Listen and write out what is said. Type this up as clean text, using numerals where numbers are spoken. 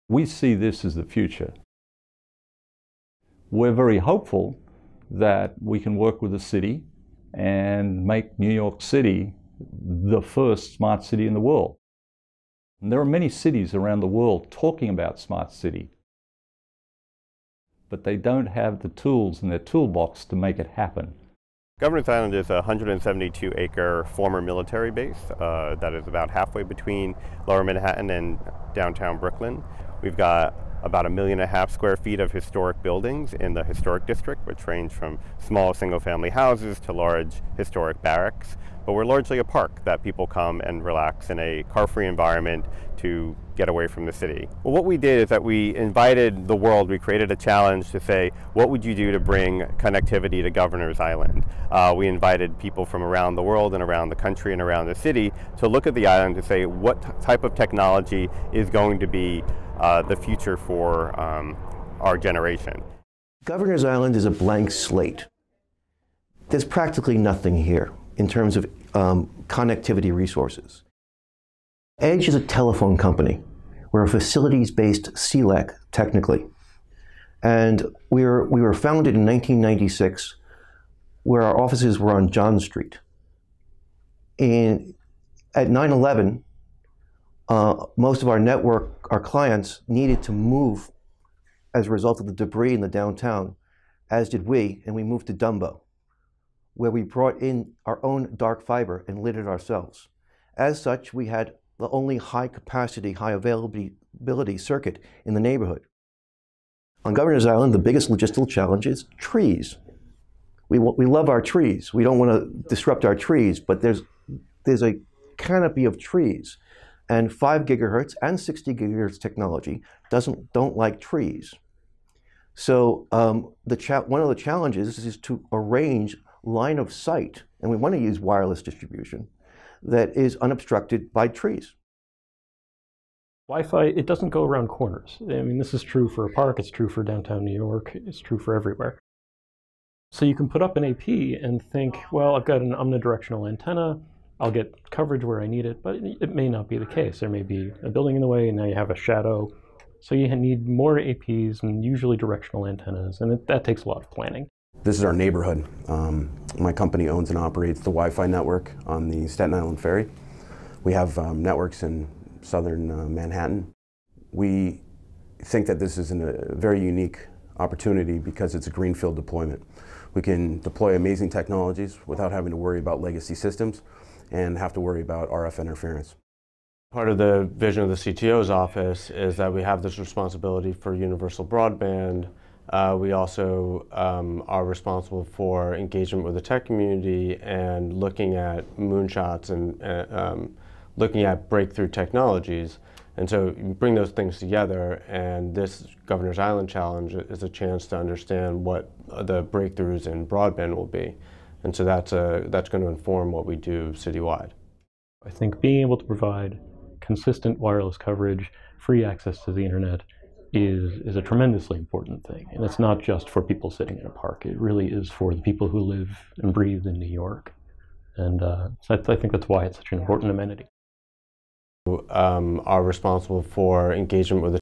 We see this as the future. We're very hopeful that we can work with the city and make New York City the first smart city in the world. And there are many cities around the world talking about smart city, but they don't have the tools in their toolbox to make it happen. Governors Island is a 172-acre former military base that is about halfway between Lower Manhattan and downtown Brooklyn. We've got about 1.5 million square feet of historic buildings in the historic district, which range from small single-family houses to large historic barracks. But we're largely a park that people come and relax in a car-free environment to get away from the city. Well, what we did is that we invited the world. We created a challenge to say, what would you do to bring connectivity to Governors Island? We invited people from around the world and around the country and around the city to look at the island to say what type of technology is going to be the future for our generation. Governors Island is a blank slate. There's practically nothing here in terms of connectivity resources. Edge is a telephone company. We're a facilities-based CLEC, technically. And we were founded in 1996, where our offices were on John Street. And at 9/11, most of our network, our clients, needed to move as a result of the debris in the downtown, as did we, and we moved to Dumbo, where we brought in our own dark fiber and lit it ourselves. As such, we had the only high-capacity, high-availability circuit in the neighborhood. On Governors Island, the biggest logistical challenge is trees. We love our trees. We don't want to disrupt our trees, but there's a canopy of trees. And 5 gigahertz and 60 gigahertz technology don't like trees. So one of the challenges is to arrange line of sight, and we want to use wireless distribution that is unobstructed by trees. Wi-Fi, it doesn't go around corners. I mean, this is true for a park, it's true for downtown New York, it's true for everywhere. So you can put up an AP and think, well, I've got an omnidirectional antenna, I'll get coverage where I need it, but it may not be the case. There may be a building in the way, and now you have a shadow. So you need more APs and usually directional antennas, and that takes a lot of planning. This is our neighborhood. My company owns and operates the Wi-Fi network on the Staten Island Ferry. We have networks in southern Manhattan. We think that this is a very unique opportunity because it's a greenfield deployment. We can deploy amazing technologies without having to worry about legacy systems and have to worry about RF interference. Part of the vision of the CTO's office is that we have this responsibility for universal broadband. We also are responsible for engagement with the tech community and looking at moonshots and looking at breakthrough technologies. And so you bring those things together, and this Governor's Island Challenge is a chance to understand what the breakthroughs in broadband will be. And so that's going to inform what we do citywide. I think being able to provide consistent wireless coverage, free access to the internet, is a tremendously important thing. And it's not just for people sitting in a park. It really is for the people who live and breathe in New York. And so I think that's why it's such an important amenity. Are responsible for engagement with the